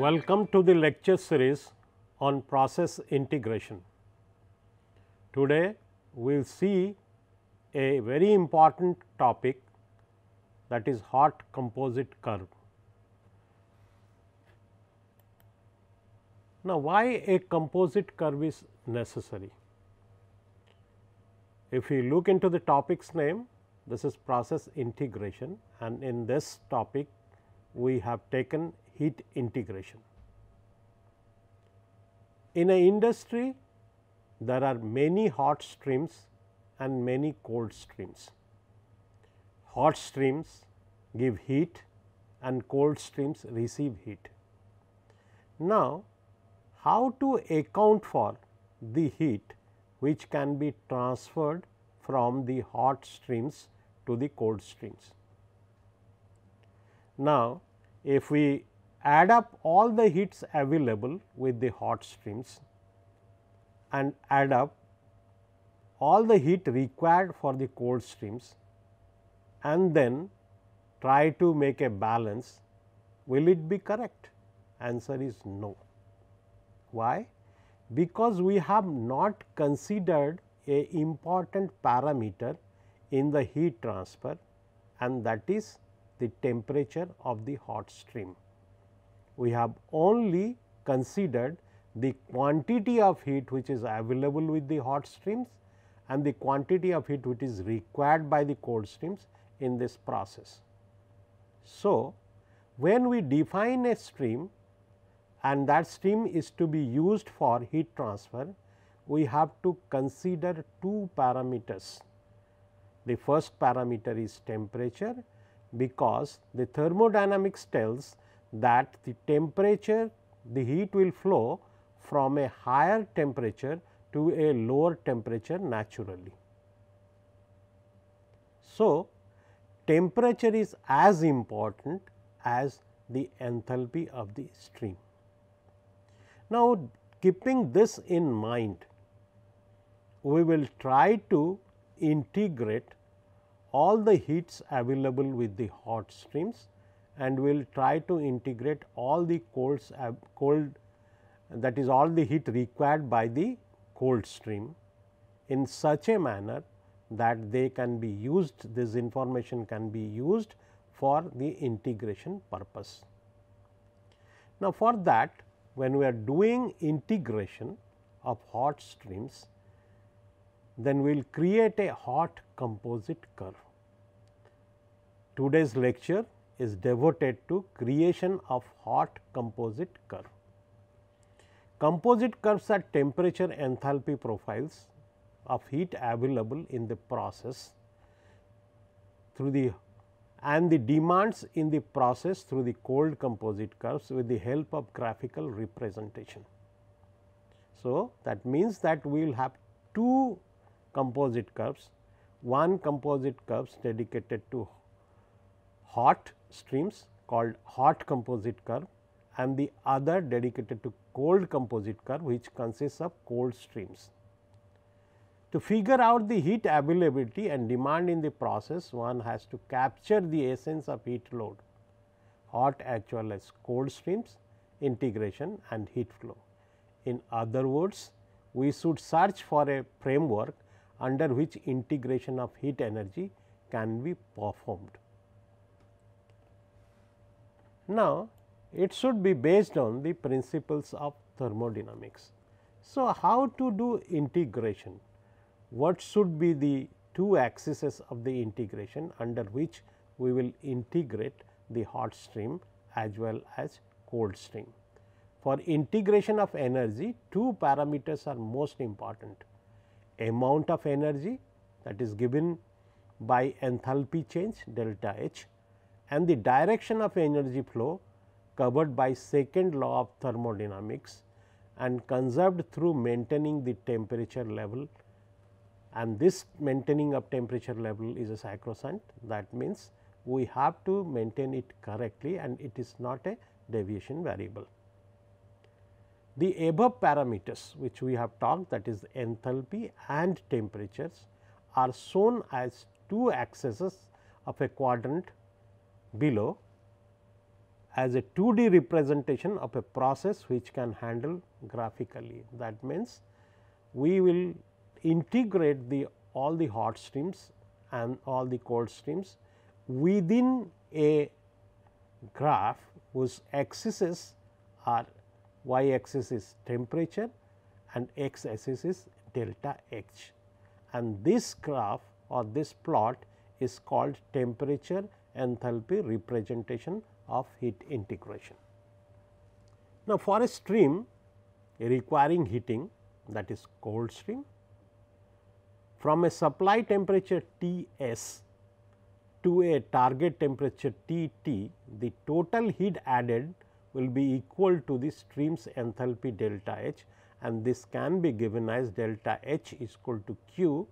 Welcome to the lecture series on process integration. Today, we will see a very important topic, that is hot composite curve. Now, why a composite curve is necessary? If we look into the topic's name, this is process integration, and in this topic we have taken heat integration. In an industry, there are many hot streams and many cold streams. Hot streams give heat and cold streams receive heat. Now, how to account for the heat which can be transferred from the hot streams to the cold streams? Now, if we add up all the heats available with the hot streams and add up all the heat required for the cold streams and then try to make a balance, will it be correct? Answer is no. Why? Because we have not considered a important parameter in the heat transfer, and that is the temperature of the hot stream. We have only considered the quantity of heat which is available with the hot streams and the quantity of heat which is required by the cold streams in this process. So, when we define a stream and that stream is to be used for heat transfer, we have to consider two parameters. The first parameter is temperature, because the thermodynamics tells that the temperature, the heat will flow from a higher temperature to a lower temperature naturally. So, temperature is as important as the enthalpy of the stream. Now, keeping this in mind, we will try to integrate all the heats available with the hot streams and we will try to integrate all the cold, that is all the heat required by the cold stream in such a manner that they can be used, this information can be used for the integration purpose. Now, for that, when we are doing integration of hot streams, then we will create a hot composite curve. Today's lecture is devoted to creation of hot composite curve. Composite curves are temperature enthalpy profiles of heat available in the process through the and the demands in the process through the cold composite curves with the help of graphical representation. So, that means that we will have two composite curves, one composite curves dedicated to hot streams called hot composite curve and the other dedicated to cold composite curve which consists of cold streams. To figure out the heat availability and demand in the process, one has to capture the essence of heat load, hot as well as cold streams, integration and heat flow. In other words, we should search for a framework under which integration of heat energy can be performed. Now, it should be based on the principles of thermodynamics. So, how to do integration? What should be the two axes of the integration under which we will integrate the hot stream as well as cold stream? For integration of energy, two parameters are most important: amount of energy, that is given by enthalpy change delta H, and the direction of energy flow covered by second law of thermodynamics and conserved through maintaining the temperature level, and this maintaining of temperature level is a sacrosanct. That means, we have to maintain it correctly and it is not a deviation variable. The above parameters which we have talked, that is enthalpy and temperatures, are shown as two axes of a quadrant below as a 2D representation of a process which can handle graphically. That means, we will integrate all the hot streams and all the cold streams within a graph whose axes are y axis is temperature and x axis is delta H, and this graph or this plot is called temperature enthalpy representation of heat integration. Now, for a stream requiring heating, that is cold stream, from a supply temperature T s to a target temperature T t, the total heat added will be equal to the stream's enthalpy delta H, and this can be given as delta H is equal to Q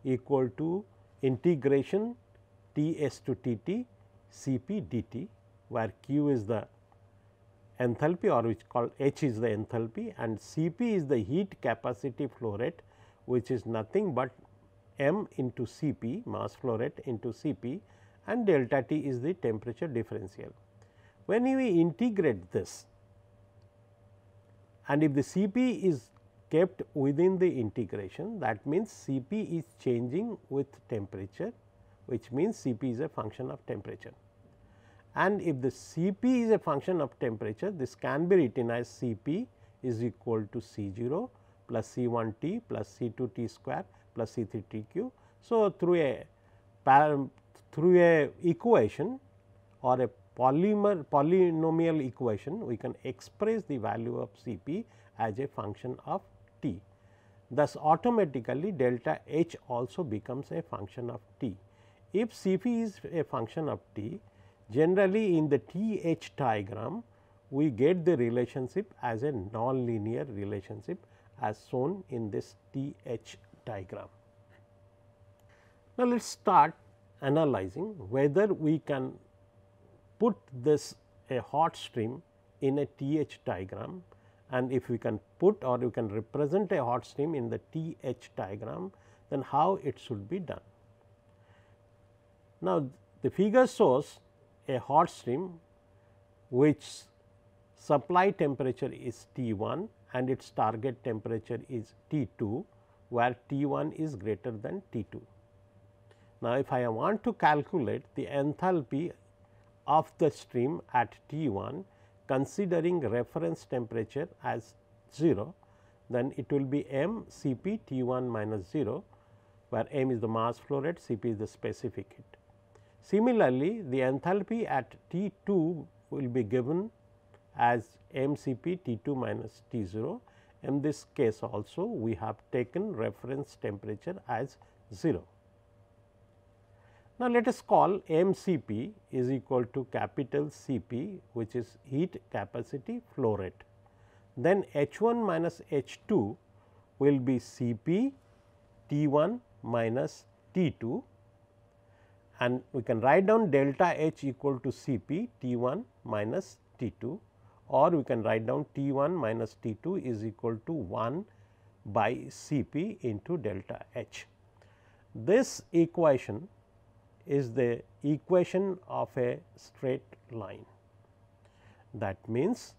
equal to integration T s to T t C p dt, where Q is the enthalpy or which called H is the enthalpy and C p is the heat capacity flow rate, which is nothing but m into C p, mass flow rate into C p, and delta T is the temperature differential. When we integrate this, and if the C p is kept within the integration, that means C p is changing with temperature, which means C p is a function of temperature. And if the C p is a function of temperature, this can be written as C p is equal to C 0 plus C 1 t plus C 2 t square plus C 3 t q. So, through a equation or a polynomial equation, we can express the value of C p as a function of t. Thus, automatically delta H also becomes a function of t. If C p is a function of t, generally in the T H diagram, we get the relationship as a nonlinear relationship as shown in this T H diagram. Now, let us start analyzing whether we can put this a hot stream in a T H diagram, and if we can put or you can represent a hot stream in the T H diagram, then how it should be done. Now, the figure shows a hot stream which supply temperature is T 1 and its target temperature is T 2, where T 1 is greater than T 2. Now, if I want to calculate the enthalpy of the stream at T 1 considering reference temperature as 0, then it will be m C p T 1 minus 0, where m is the mass flow rate, C p is the specific heat. Similarly, the enthalpy at T 2 will be given as m C p T 2 minus T 0. In this case also we have taken reference temperature as 0. Now, let us call m C p is equal to capital C p, which is heat capacity flow rate. Then H 1 minus H 2 will be C p T 1 minus T 2, and we can write down delta H equal to C p T 1 minus T 2, or we can write down T 1 minus T 2 is equal to 1 by C p into delta H. This equation is the equation of a straight line. That means,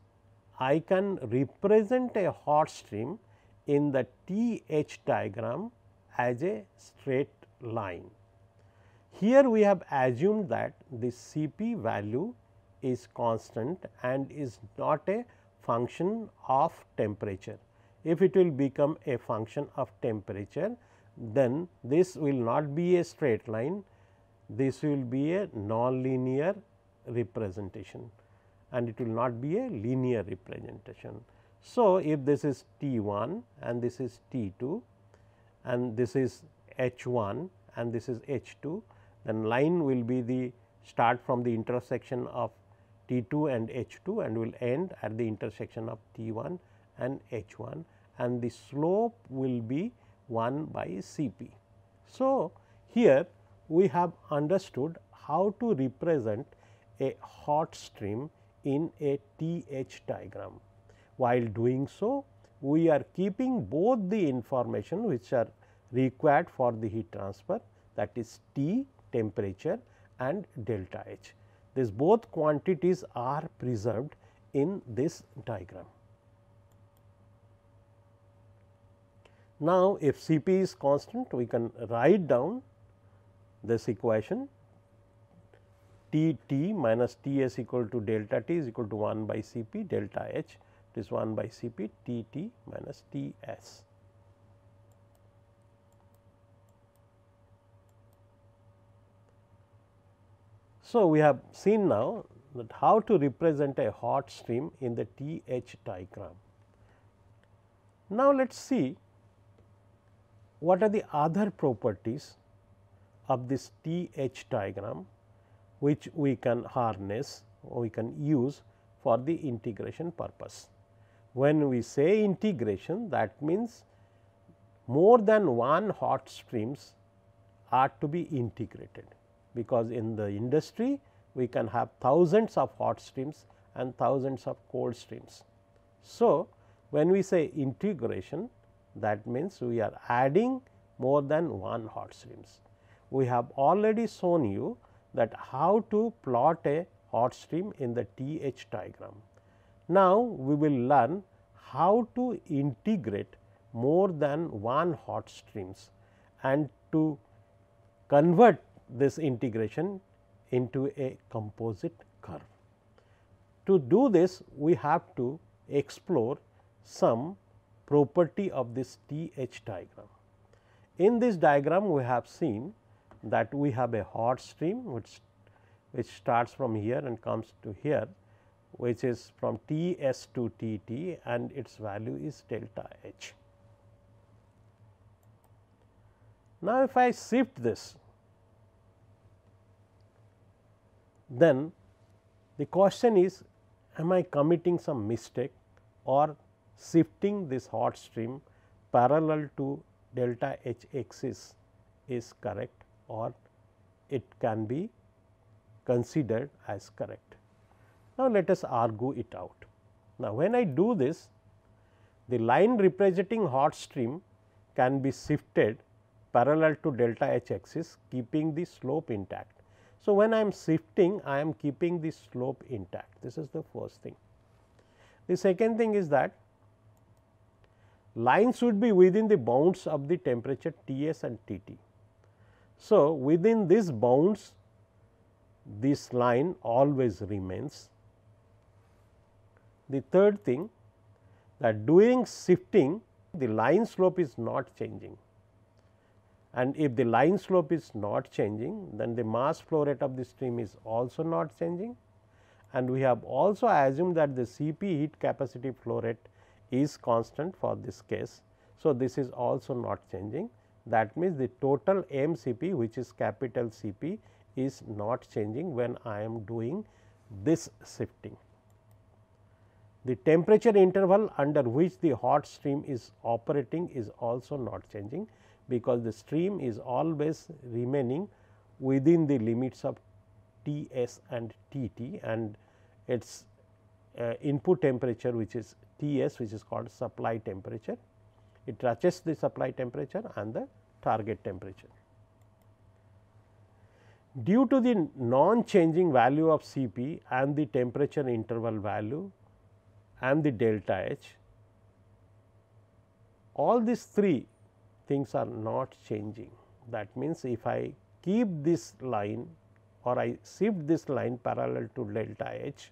I can represent a hot stream in the T H diagram as a straight line. Here we have assumed that the C p value is constant and is not a function of temperature. If it will become a function of temperature, then this will not be a straight line, this will be a nonlinear representation and it will not be a linear representation. So, if this is T 1 and this is T 2 and this is H 1 and this is H 2, then line will be the start from the intersection of T 2 and H 2 and will end at the intersection of T 1 and H 1, and the slope will be 1 by C p. So, here we have understood how to represent a hot stream in a T H diagram. While doing so, we are keeping both the information which are required for the heat transfer, that is T temperature and delta H. These both quantities are preserved in this diagram. Now, if C p is constant, we can write down this equation T t minus T s equal to delta t is equal to 1 by C p delta h, it is 1 by C p T t minus T s. So, we have seen now that how to represent a hot stream in the T h diagram. Now, let us see what are the other properties of this T h diagram, which we can harness or we can use for the integration purpose. When we say integration, that means more than one hot streams are to be integrated, because in the industry we can have thousands of hot streams and thousands of cold streams. So, when we say integration, that means we are adding more than one hot streams. We have already shown you that how to plot a hot stream in the T h diagram. Now, we will learn how to integrate more than one hot streams and to convert this integration into a composite curve. To do this, we have to explore some property of this T h diagram. In this diagram, we have seen that we have a hot stream which starts from here and comes to here, which is from T s to T t, and its value is delta h. Now, if I shift this, then the question is, am I committing some mistake or shifting this hot stream parallel to delta h axis is correct, or it can be considered as correct. Now, let us argue it out. Now, when I do this, the line representing hot stream can be shifted parallel to delta h axis, keeping the slope intact. So, when I am shifting, I am keeping the slope intact. This is the first thing. The second thing is that line should be within the bounds of the temperature T s and T t. So, within these bounds, this line always remains. The third thing, that during shifting, the line slope is not changing, and if the line slope is not changing, then the mass flow rate of the stream is also not changing, and we have also assumed that the C p heat capacity flow rate is constant for this case. So, this is also not changing. That means, the total m C p, which is capital C p, is not changing when I am doing this shifting. The temperature interval under which the hot stream is operating is also not changing, because the stream is always remaining within the limits of T s and T t, and its input temperature, which is T s, which is called supply temperature. It touches the supply temperature and the target temperature. Due to the non-changing value of C p and the temperature interval value and the delta h, all these three things are not changing. That means, if I keep this line or I shift this line parallel to delta h,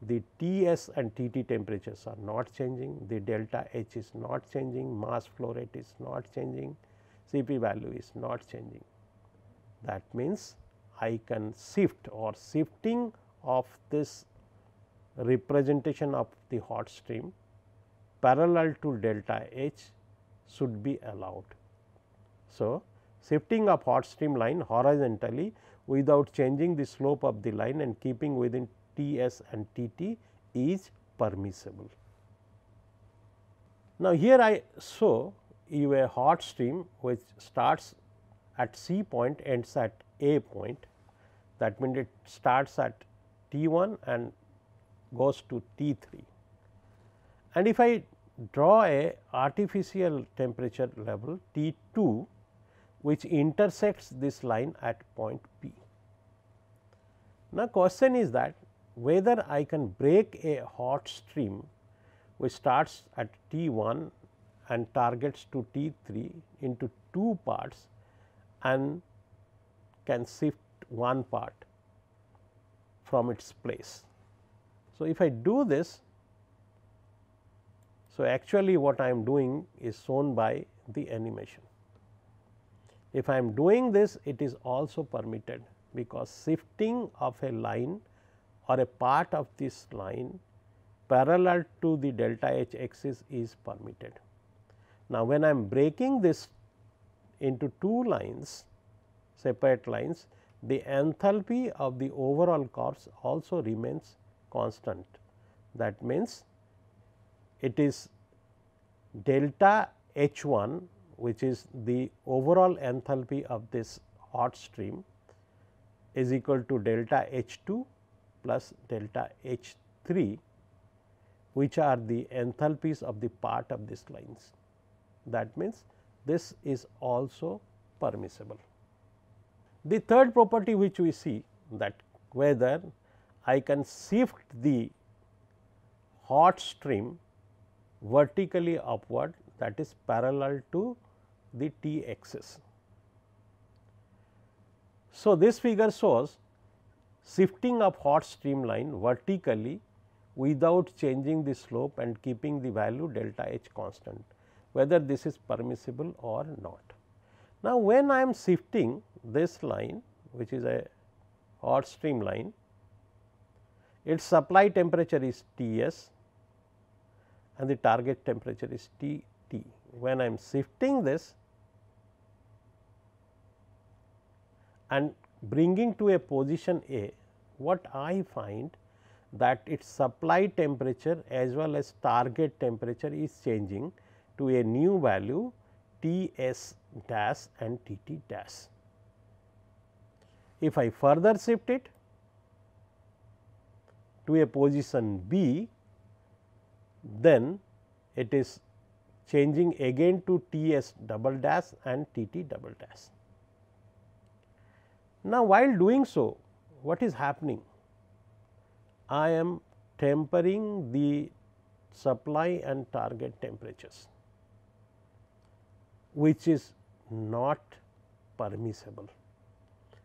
the T s and T t temperatures are not changing, the delta h is not changing, mass flow rate is not changing, C p value is not changing. That means, I can shift, or shifting of this representation of the hot stream parallel to delta h should be allowed. So, shifting of hot stream line horizontally without changing the slope of the line and keeping within T s and T t is permissible. Now, here I show you a hot stream which starts at C point, ends at A point. That means, it starts at T 1 and goes to T 3. And if I draw a artificial temperature level T 2, which intersects this line at point P. Now, question is that whether I can break a hot stream which starts at T 1 and targets to T 3 into two parts and can shift one part from its place. So, if I do this, so actually what I am doing is shown by the animation. If I am doing this, it is also permitted, because shifting of a line or a part of this line parallel to the delta H axis is permitted. Now, when I am breaking this into two lines, separate lines, the enthalpy of the overall curves also remains constant. That means, it is delta H 1, which is the overall enthalpy of this hot stream, is equal to delta H 2 plus delta H 3, which are the enthalpies of the part of these lines. That means, this is also permissible. The third property which we see, that whether I can shift the hot stream vertically upward, that is parallel to the T axis. So, this figure shows shifting of hot streamline vertically without changing the slope and keeping the value delta H constant, whether this is permissible or not. Now, when I am shifting this line, which is a hot stream line, its supply temperature is T s and the target temperature is T T. When I am shifting this and bringing to a position A, what I find that its supply temperature as well as target temperature is changing to a new value T s dash and T T dash. If I further shift it to a position B, then it is changing again to T s double dash and T T double dash. Now, while doing so, what is happening? I am tempering the supply and target temperatures, which is not permissible,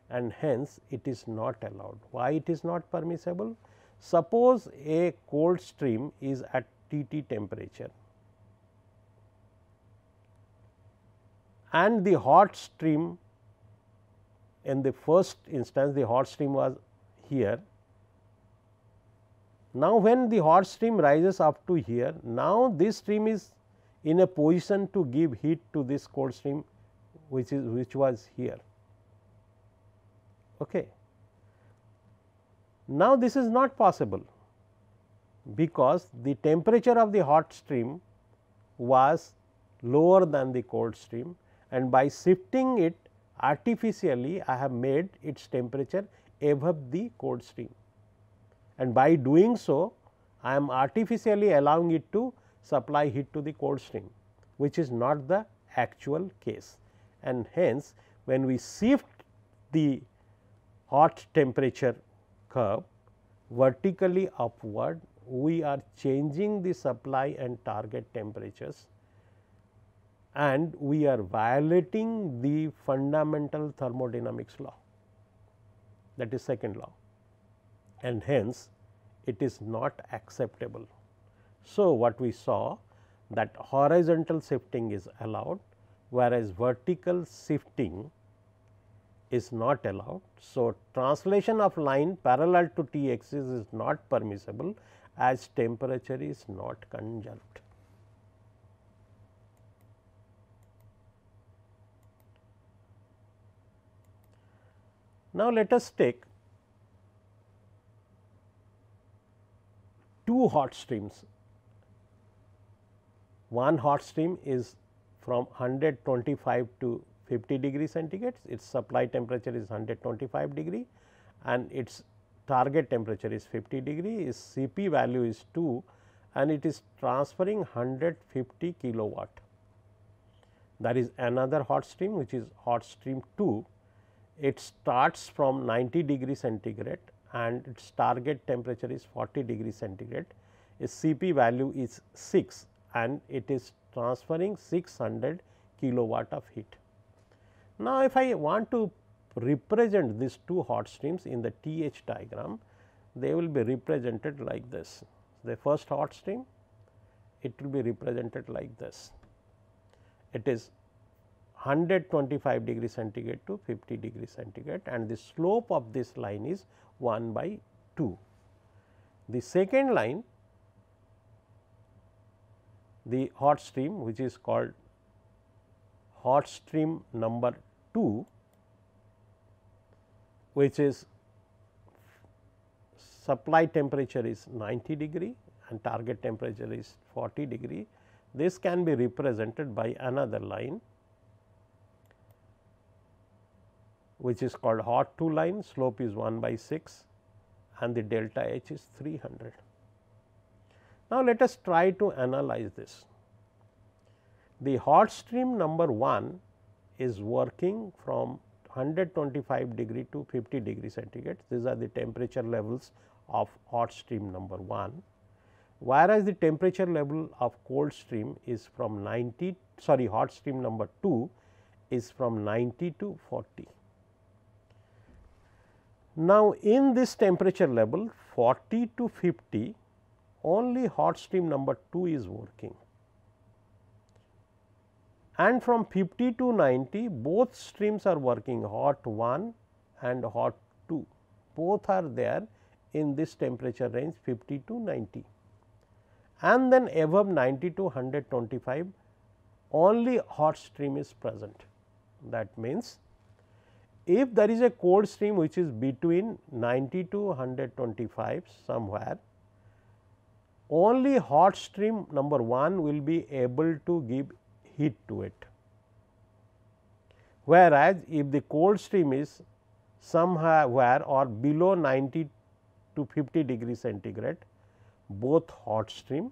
and hence it is not allowed. Why it is not permissible? Suppose a cold stream is at T T temperature and the hot stream, in the first instance the hot stream was here. Now, when the hot stream rises up to here, now this stream is in a position to give heat to this cold stream which was here. Okay. Now, this is not possible, because the temperature of the hot stream was lower than the cold stream, and by shifting it artificially I have made its temperature above the cold stream, and by doing so I am artificially allowing it to supply heat to the cold stream, which is not the actual case. And hence, when we shift the hot temperature curve vertically upward, we are changing the supply and target temperatures, and we are violating the fundamental thermodynamics law, that is second law, and hence it is not acceptable. So, what we saw, that horizontal shifting is allowed, whereas vertical shifting is not allowed. So, translation of line parallel to T axis is not permissible, as temperature is not conserved. Now, let us take two hot streams. One hot stream is from 125 to 50 degree centigrade, its supply temperature is 125 degree and its target temperature is 50 degree, its Cp value is 2 and it is transferring 150 kilowatt. There is another hot stream which is hot stream 2. It starts from 90 degree centigrade and its target temperature is 40 degree centigrade, its Cp value is 6 and it is transferring 600 kilowatt of heat. Now, if I want to represent these two hot streams in the TH diagram, they will be represented like this. The first hot stream, it will be represented like this. It is 125 degree centigrade to 50 degree centigrade and the slope of this line is 1 by 2. The second line, the hot stream, which is called hot stream number 2, which is supply temperature is 90 degree and target temperature is 40 degree. This can be represented by another line, which is called hot 2 line, slope is 1 by 6 and the delta H is 300. Now, let us try to analyze this. The hot stream number 1 is working from 125 degree to 50 degree centigrade. These are the temperature levels of hot stream number 1, whereas the temperature level of cold stream is from 90, sorry, hot stream number 2 is from 90 to 40. Now, in this temperature level 40 to 50, only hot stream number 2 is working, and from 50 to 90 both streams are working, hot 1 and hot 2, both are there in this temperature range 50 to 90, and then above 90 to 125 only hot stream is present. That means, if there is a cold stream which is between 90 to 125 somewhere, only hot stream number 1 will be able to give heat to it, whereas if the cold stream is somewhere or below 90 to 50 degree centigrade, both hot stream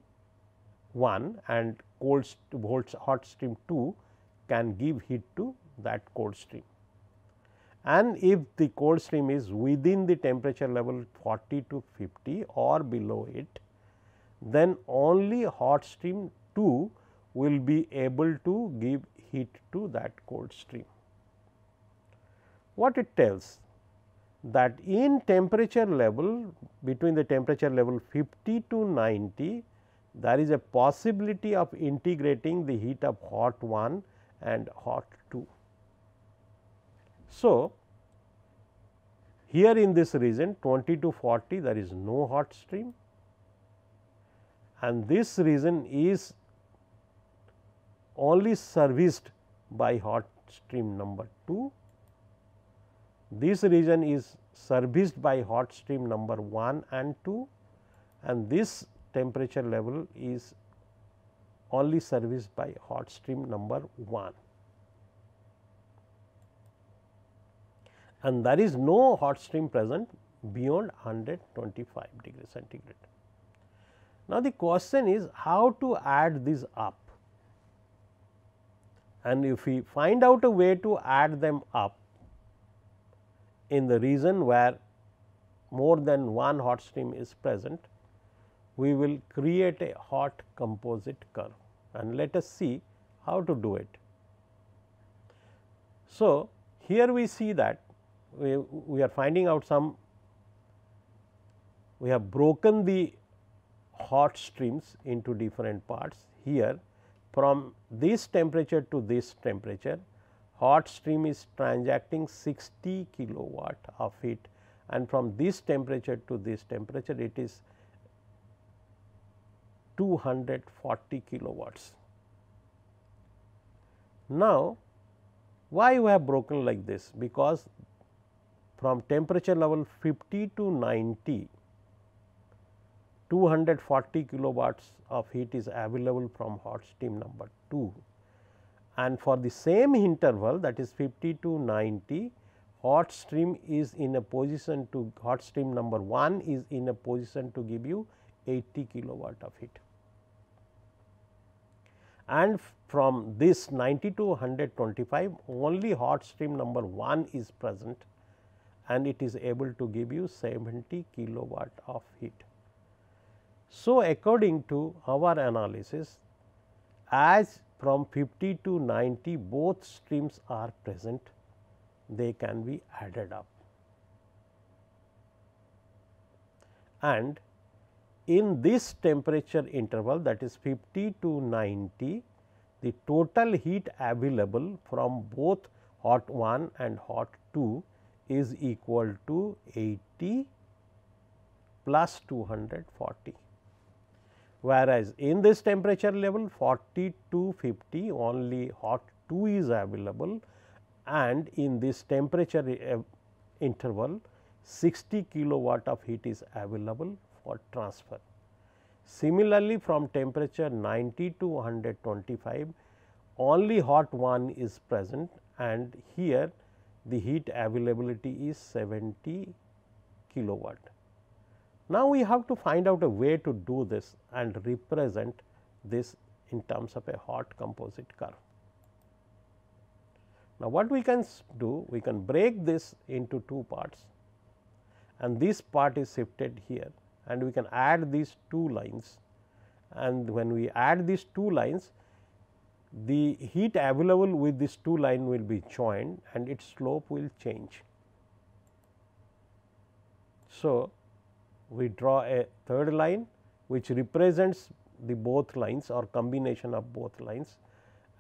1 and hot stream 2 can give heat to that cold stream. And if the cold stream is within the temperature level 40 to 50 or below it, then only hot stream 2 will be able to give heat to that cold stream. What it tells? That in temperature level, between the temperature level 50 to 90, there is a possibility of integrating the heat of hot 1 and hot 2. So, here in this region 20 to 40 there is no hot stream, and this region is only serviced by hot stream number 2. This region is serviced by hot stream number 1 and 2, and this temperature level is only serviced by hot stream number 1, and there is no hot stream present beyond 125 degree centigrade. Now, the question is how to add this up, and if we find out a way to add them up in the region where more than one hot stream is present, we will create a hot composite curve, and let us see how to do it. So, here we see that we are finding out we have broken the hot streams into different parts. Here from this temperature to this temperature, hot stream is transacting 60 kilowatt of heat, and from this temperature to this temperature it is 240 kilowatts. Now, why we have broken like this? Because from temperature level 50 to 90, 240 kilowatts of heat is available from hot stream number 2, and for the same interval, that is 50 to 90, hot stream is in a position to hot stream number 1 is in a position to give you 80 kilowatt of heat. And from this 90 to 125, only hot stream number 1 is present, and it is able to give you 70 kilowatt of heat. So, according to our analysis, as from 50 to 90 both streams are present, they can be added up. And in this temperature interval, that is 50 to 90, the total heat available from both hot 1 and hot 2 is equal to 80 plus 240. Whereas, in this temperature level 40 to 50 only hot 2 is available, and in this temperature interval 60 kilowatt of heat is available for transfer. Similarly, from temperature 90 to 125 only hot 1 is present, and here the heat availability is 70 kilowatt. Now, we have to find out a way to do this and represent this in terms of a hot composite curve. Now, what we can do? We can break this into two parts, and this part is shifted here, and we can add these two lines, and when we add these two lines, the heat available with this two line will be joined and its slope will change. So, we draw a third line which represents the both lines or combination of both lines,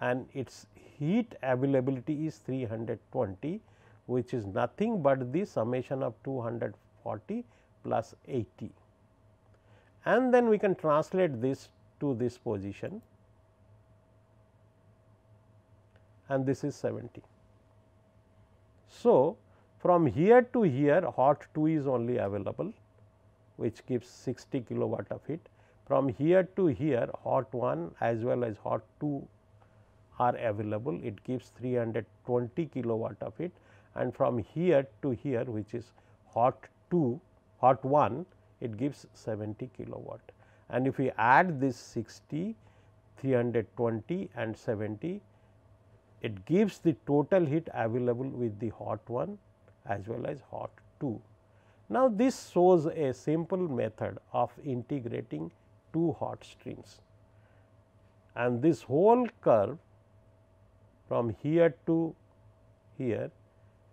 and its heat availability is 320, which is nothing but the summation of 240 plus 80. And then we can translate this to this position, and this is 70. So, from here to here hot 2 is only available, which gives 60 kilowatt of heat. From here to here hot 1 as well as hot 2 are available, it gives 320 kilowatt of heat, and from here to here, which is hot 1, it gives 70 kilowatt. And if we add this 60, 320 and 70, it gives the total heat available with the hot 1 as well as hot 2. Now, this shows a simple method of integrating two hot streams, and this whole curve from here to here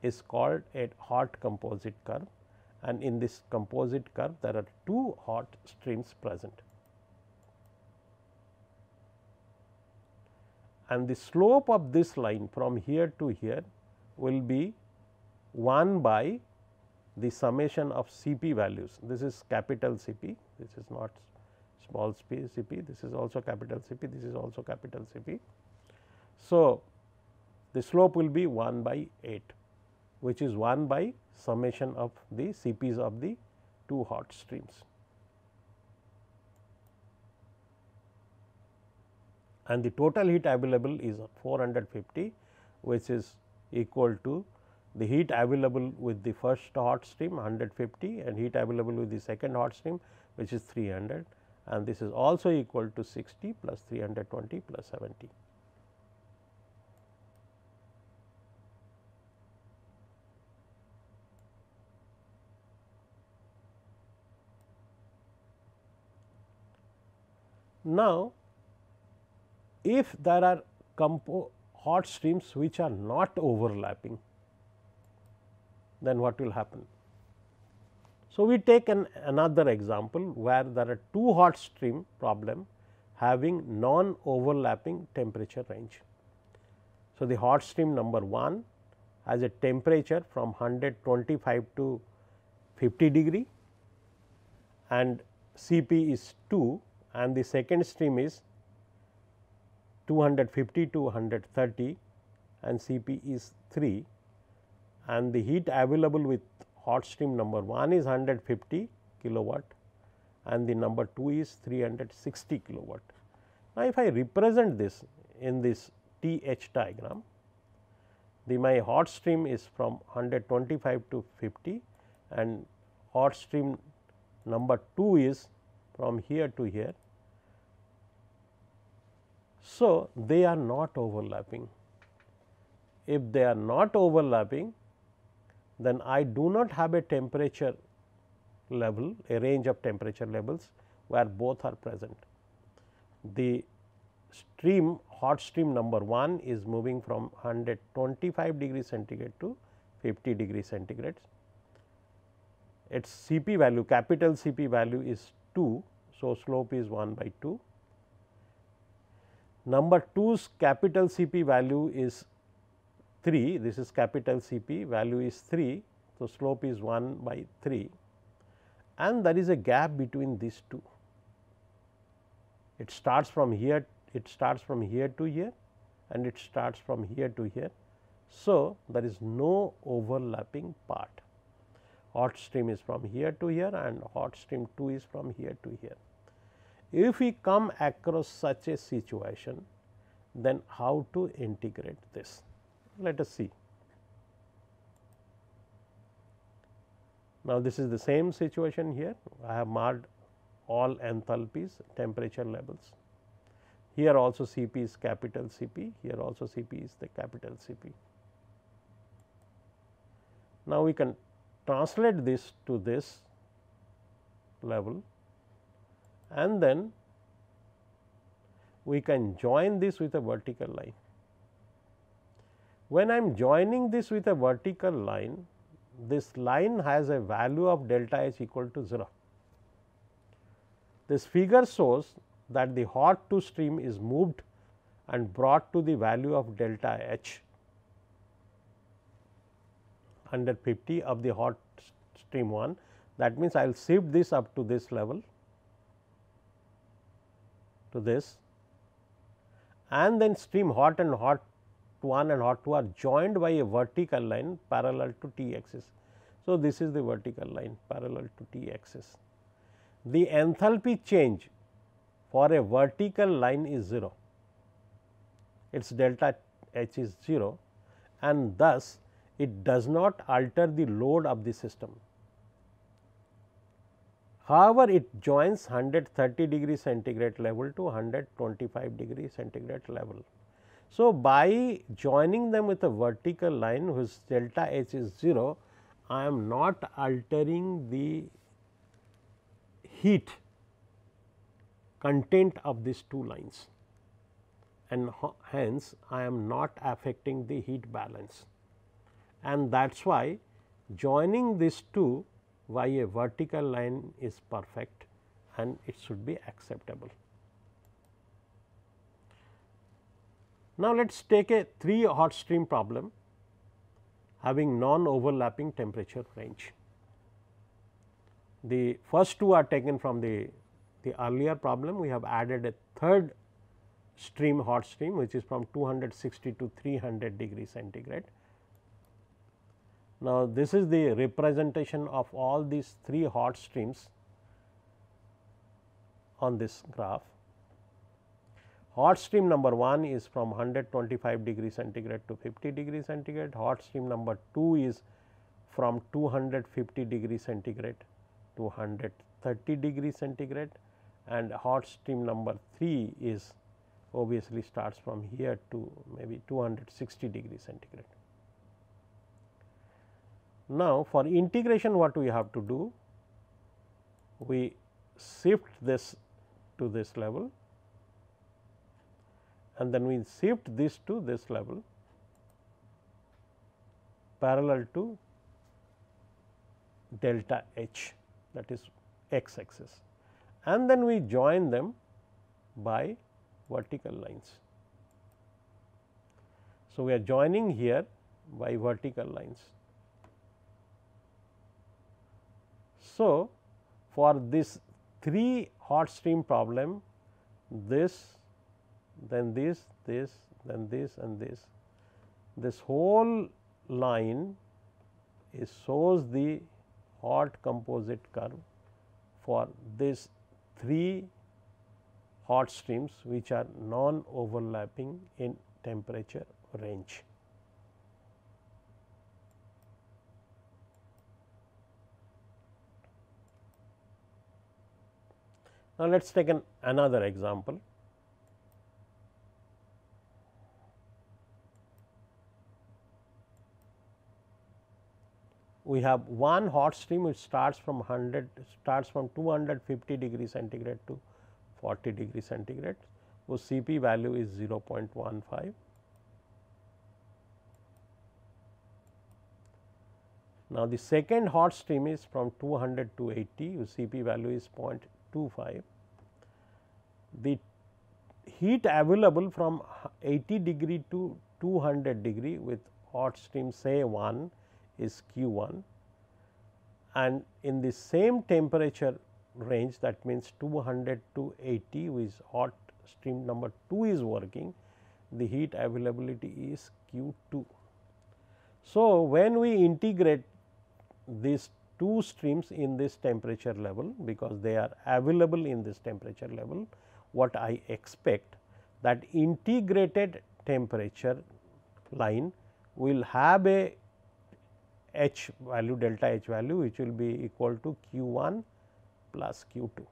is called a hot composite curve, and in this composite curve there are two hot streams present. And the slope of this line from here to here will be 1 by the summation of Cp values. This is capital Cp, this is not small Cp, this is also capital Cp, this is also capital Cp. So, the slope will be 1 by 8, which is 1 by summation of the Cp's of the two hot streams. And the total heat available is 450, which is equal to the heat available with the first hot stream 150 and heat available with the second hot stream, which is 300, and this is also equal to 60 plus 320 plus 70. Now, if there are hot streams which are not overlapping, then what will happen? So, we take another example where there are two hot stream problem having non overlapping temperature range. So, the hot stream number 1 has a temperature from 125 to 50 degree and Cp is 2, and the second stream is 250 to 130 and Cp is 3, and the heat available with hot stream number 1 is 150 kilowatt and the number 2 is 360 kilowatt. Now, if I represent this in this TH diagram, my hot stream is from 125 to 50 and hot stream number 2 is from here to here. So, they are not overlapping. If they are not overlapping, then I do not have a temperature level, a range of temperature levels where both are present. The stream, hot stream number 1 is moving from 125 degree centigrade to 50 degree centigrade. Its Cp value, capital Cp value is 2. So, slope is 1 by 2. Number 2's capital Cp value is 3, this is capital Cp, value is 3. So, slope is 1 by 3, and there is a gap between these two. It starts from here, to here, and it starts from here to here. So, there is no overlapping part. Hot stream is from here to here and hot stream 2 is from here to here. If we come across such a situation, then how to integrate this? Let us see. Now, this is the same situation here. I have marked all enthalpies, temperature levels. Here also Cp is capital Cp, here also Cp is the capital Cp. Now, we can translate this to this level, and then we can join this with a vertical line. When I am joining this with a vertical line, this line has a value of delta H equal to 0. This figure shows that the hot 2 stream is moved and brought to the value of delta H 150 of the hot stream 1. That means, I will shift this up to this level, to this, and then stream hot and hot 1 and hot 2 are joined by a vertical line parallel to T axis. So, this is the vertical line parallel to T axis. The enthalpy change for a vertical line is 0, its delta H is 0, and thus it does not alter the load of the system. However, it joins 130 degree centigrade level to 125 degree centigrade level. So, by joining them with a vertical line whose delta H is 0, I am not altering the heat content of these two lines, and hence I am not affecting the heat balance, and that is why joining these two by a vertical line is perfect and it should be acceptable. Now, let us take a 3 hot stream problem having non overlapping temperature range. The first two are taken from the earlier problem. We have added a third stream, hot stream, which is from 260 to 300 degree centigrade. Now, this is the representation of all these 3 hot streams on this graph. Hot stream number 1 is from 125 degree centigrade to 50 degree centigrade. Hot stream number 2 is from 250 degree centigrade to 130 degree centigrade, and hot stream number 3 is obviously starts from here to maybe 260 degree centigrade. Now, for integration, what we have to do? We shift this to this level, and then we shift this to this level parallel to delta H, that is x axis, and then we join them by vertical lines. So, we are joining here by vertical lines. So, for this 3 hot stream problem, this, then this, then this and this whole line shows the hot composite curve for these 3 hot streams which are non overlapping in temperature range. Now, let us take another example. we have one hot stream which starts from 250 degree centigrade to 40 degree centigrade, whose Cp value is 0.15. Now, the second hot stream is from 200 to 80, whose Cp value is 0.25. The heat available from 80 degree to 200 degree with hot stream say 1 is Q1, and in the same temperature range, that means 200 to 80, which hot stream number 2 is working, the heat availability is Q2. So, when we integrate these two streams in this temperature level, because they are available in this temperature level, what I expect that integrated temperature line will have a H value, delta H value, which will be equal to Q1 plus Q2.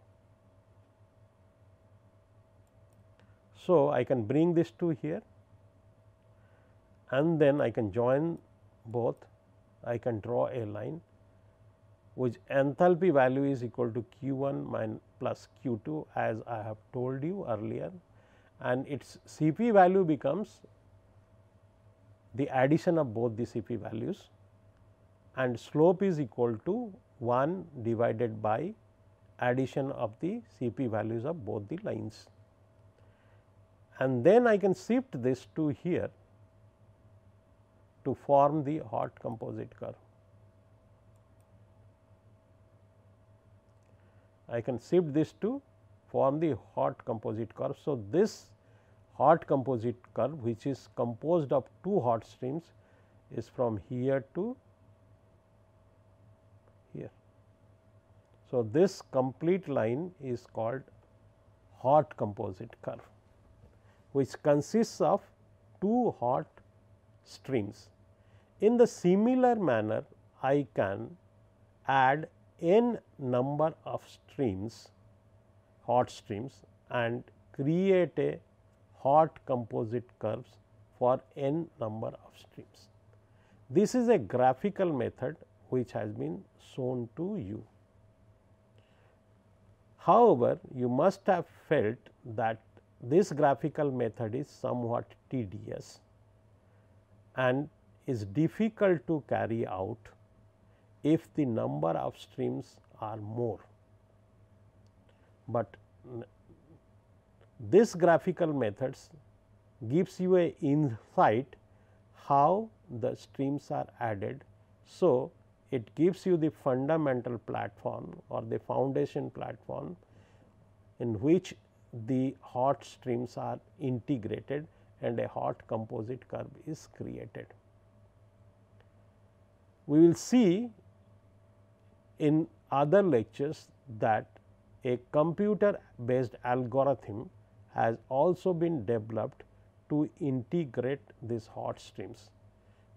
So, I can bring this to here and then I can join both. I can draw a line which enthalpy value is equal to Q1 minus plus Q2 as I have told you earlier, and its Cp value becomes the addition of both the Cp values, and slope is equal to 1 divided by addition of the Cp values of both the lines. And then I can shift this to here to form the hot composite curve. I can shift this to form the hot composite curve. So, this hot composite curve, which is composed of two hot streams, is from here to here. So, this complete line is called hot composite curve, which consists of two hot streams. In the similar manner, I can add n number of streams, hot streams, and create a hot composite curves for n number of streams. This is a graphical method which has been shown to you. However, you must have felt that this graphical method is somewhat tedious and is difficult to carry out if the number of streams are more. But this graphical methods gives you a insight how the streams are added. So, it gives you the fundamental platform or the foundation platform in which the hot streams are integrated and a hot composite curve is created. We will see in other lectures that a computer based algorithm has also been developed to integrate these hot streams,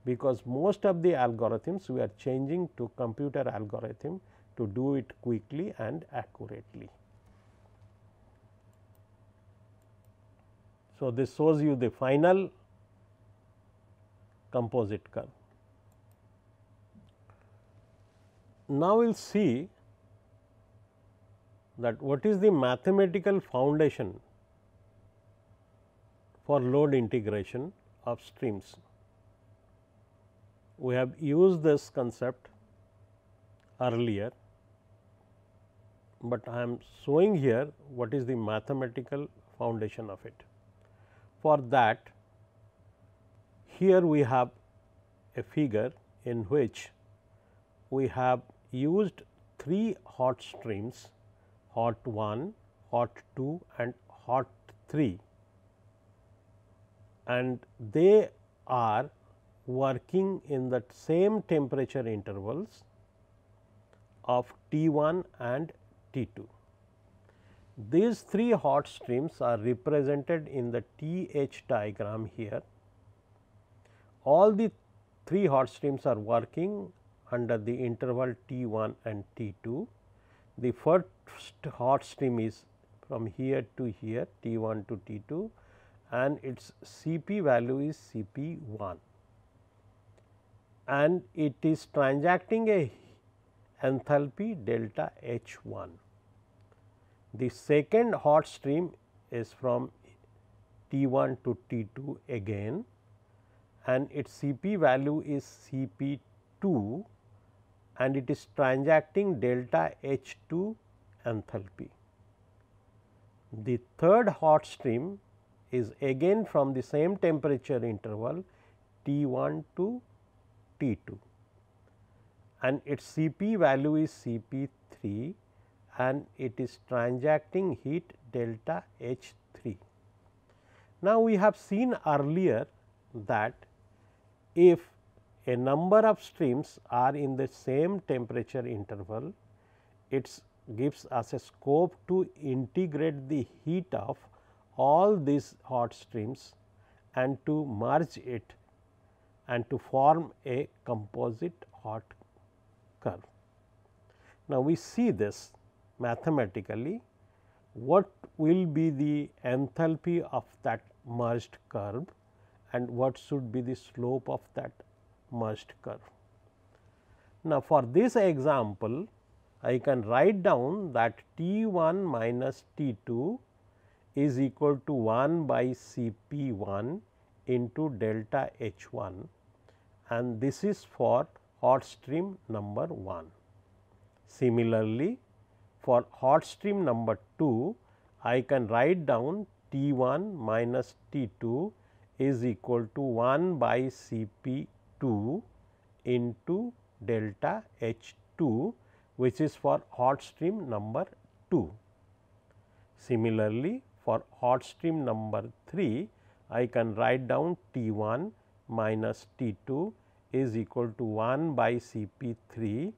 because most of the algorithms we are changing to computer algorithm to do it quickly and accurately. So, this shows you the final composite curve. Now, we will see that what is the mathematical foundation for load integration of streams. We have used this concept earlier, but I am showing here what is the mathematical foundation of it. For that, here we have a figure in which we have used 3 hot streams, hot 1, hot 2 and hot 3, and they are working in the same temperature intervals of T1 and T2. These 3 hot streams are represented in the TH diagram here. All the 3 hot streams are working under the interval T1 and T2. The first hot stream is from here to here, T1 to T2, and its Cp value is Cp1. and it is transacting a enthalpy delta H 1. The second hot stream is from T 1 to T 2 again, and its Cp value is Cp 2, and it is transacting delta H 2 enthalpy. The third hot stream is again from the same temperature interval T 1 to T 2, and its Cp value is Cp 3, and it is transacting heat delta H 3. Now, we have seen earlier that if a number of streams are in the same temperature interval, it gives us a scope to integrate the heat of all these hot streams and to merge it and to form a composite hot curve. Now, we see this mathematically, what will be the enthalpy of that merged curve and what should be the slope of that merged curve. Now, for this example, I can write down that T 1 minus T 2 is equal to 1 by Cp 1 into delta H 1, and this is for hot stream number 1. Similarly, for hot stream number 2, I can write down T 1 minus T 2 is equal to 1 by Cp 2 into delta H 2, which is for hot stream number 2. Similarly, for hot stream number 3, I can write down T 1 minus T 2 is equal to 1 by Cp 3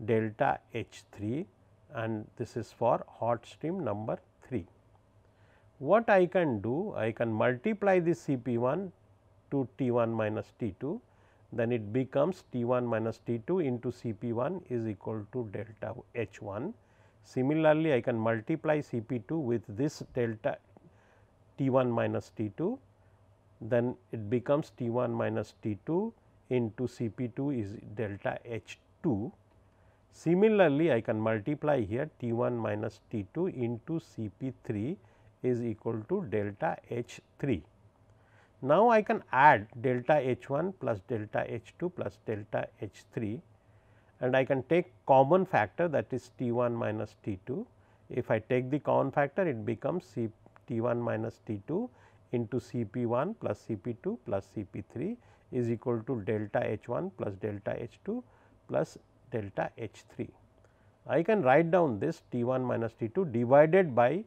delta H 3, and this is for hot stream number 3. What I can do? I can multiply this Cp 1 to T 1 minus T 2, then it becomes T 1 minus T 2 into Cp 1 is equal to delta H 1. Similarly, I can multiply Cp 2 with this delta T 1 minus T 2, then it becomes T 1 minus T 2 into Cp 2 is delta H 2. Similarly, I can multiply here T 1 minus T 2 into Cp 3 is equal to delta H 3. Now, I can add delta H 1 plus delta H 2 plus delta H 3, and I can take common factor, that is T 1 minus T 2. If I take the common factor, it becomes T 1 minus T 2 into Cp 1 plus Cp 2 plus Cp 3 is equal to delta H 1 plus delta H 2 plus delta H 3. I can write down this T 1 minus T 2 divided by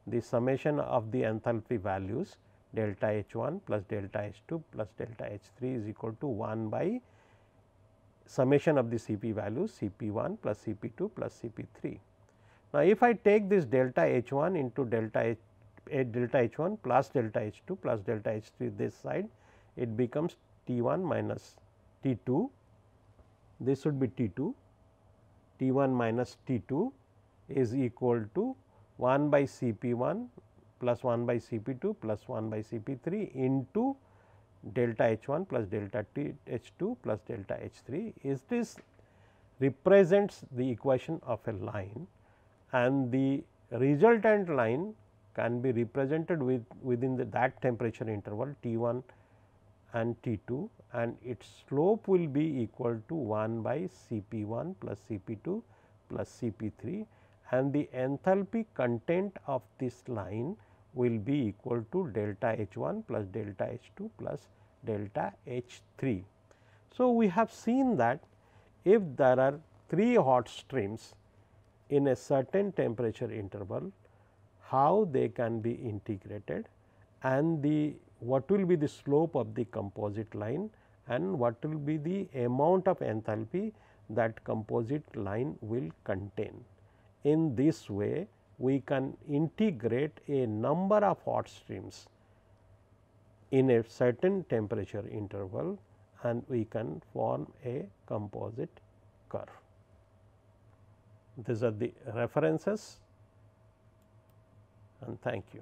the summation of the enthalpy values delta H 1 plus delta H 2 plus delta H 3 is equal to 1 by summation of the Cp values Cp 1 plus Cp 2 plus Cp 3. Now, if I take this delta H 1 into delta H 1 plus delta H 2 plus delta H 3 this side, it becomes T 1 minus T 2, this should be T 2, T 1 minus T 2 is equal to 1 by Cp 1 plus 1 by Cp 2 plus 1 by Cp 3 into delta H 1 plus delta H 2 plus delta H 3. Is this represents the equation of a line, and the resultant line can be represented within that temperature interval T 1 and T 2, and its slope will be equal to 1 by Cp 1 plus Cp 2 plus Cp 3, and the enthalpy content of this line will be equal to delta H 1 plus delta H 2 plus delta H 3. So, we have seen that if there are 3 hot streams in a certain temperature interval, how they can be integrated, and what will be the slope of the composite line, and what will be the amount of enthalpy that composite line will contain. In this way, we can integrate a number of hot streams in a certain temperature interval, and we can form a composite curve. These are the references, and thank you.